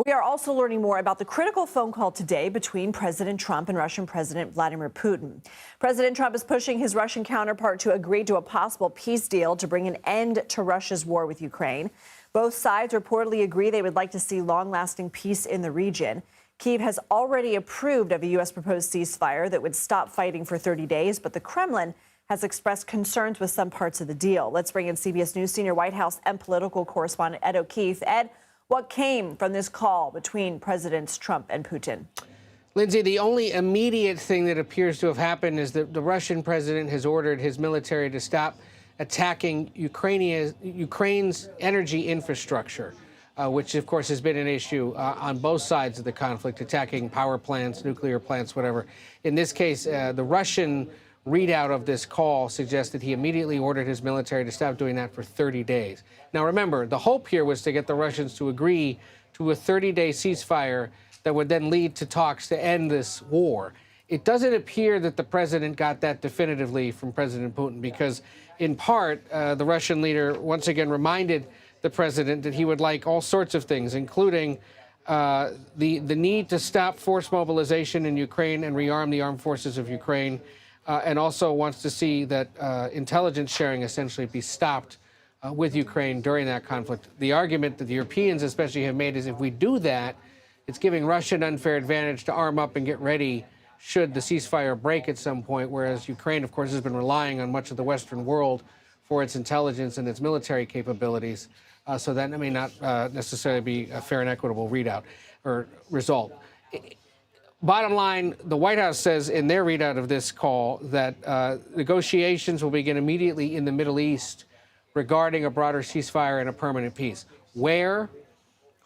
We are also learning more about the critical phone call today between President Trump and Russian President Vladimir Putin. President Trump is pushing his Russian counterpart to agree to a possible peace deal to bring an end to Russia's war with Ukraine. Both sides reportedly agree they would like to see long-lasting peace in the region. Kyiv has already approved of a U.S. proposed ceasefire that would stop fighting for 30 days, but the Kremlin has expressed concerns with some parts of the deal. Let's bring in CBS News senior White House and political correspondent Ed O'Keefe. Ed, what came from this call between Presidents Trump and Putin? Lindsay, the only immediate thing that appears to have happened is that the Russian president has ordered his military to stop attacking Ukraine's energy infrastructure, which, of course, has been an issue on both sides of the conflict, attacking power plants, nuclear plants, whatever. In this case, the Russian readout of this call suggests that he immediately ordered his military to stop doing that for 30 days. Now, remember, the hope here was to get the Russians to agree to a 30-day ceasefire that would then lead to talks to end this war. It doesn't appear that the president got that definitively from President Putin because, in part, the Russian leader once again reminded the president that he would like all sorts of things, including the need to stop forced mobilization in Ukraine and rearm the armed forces of Ukraine, and also wants to see that intelligence sharing essentially be stopped with Ukraine during that conflict. The argument that the Europeans especially have made is if we do that, it's giving Russia an unfair advantage to arm up and get ready should the ceasefire break at some point, whereas Ukraine, of course, has been relying on much of the Western world for its intelligence and its military capabilities. So that may not necessarily be a fair and equitable readout or result. Bottom line, the White House says in their readout of this call that negotiations will begin immediately in the Middle East regarding a broader ceasefire and a permanent peace. Where?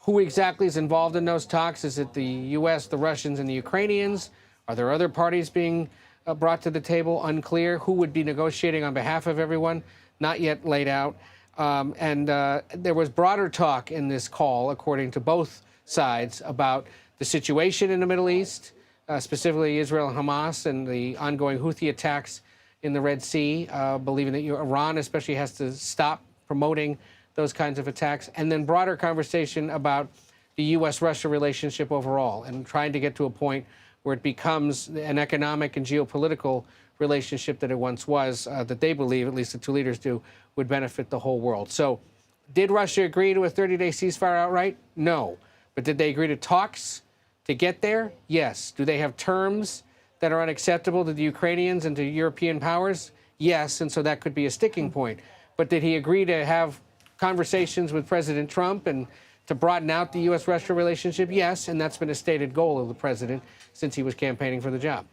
Who exactly is involved in those talks? Is it the U.S., the Russians, and the Ukrainians? Are there other parties being brought to the table? Unclear. Who would be negotiating on behalf of everyone? Not yet laid out. There was broader talk in this call, according to both sides, about the situation in the Middle East, specifically Israel and Hamas, and the ongoing Houthi attacks in the Red Sea, believing that Iran especially has to stop promoting those kinds of attacks, and then broader conversation about the U.S.-Russia relationship overall, and trying to get to a point where it becomes an economic and geopolitical relationship that it once was, that they believe, at least the two leaders do, would benefit the whole world. So did Russia agree to a 30-day ceasefire outright? No. But did they agree to talks to get there? Yes. Do they have terms that are unacceptable to the Ukrainians and to European powers? Yes, and so that could be a sticking point. But did he agree to have conversations with President Trump and to broaden out the U.S.-Russia relationship? Yes, and that's been a stated goal of the president since he was campaigning for the job.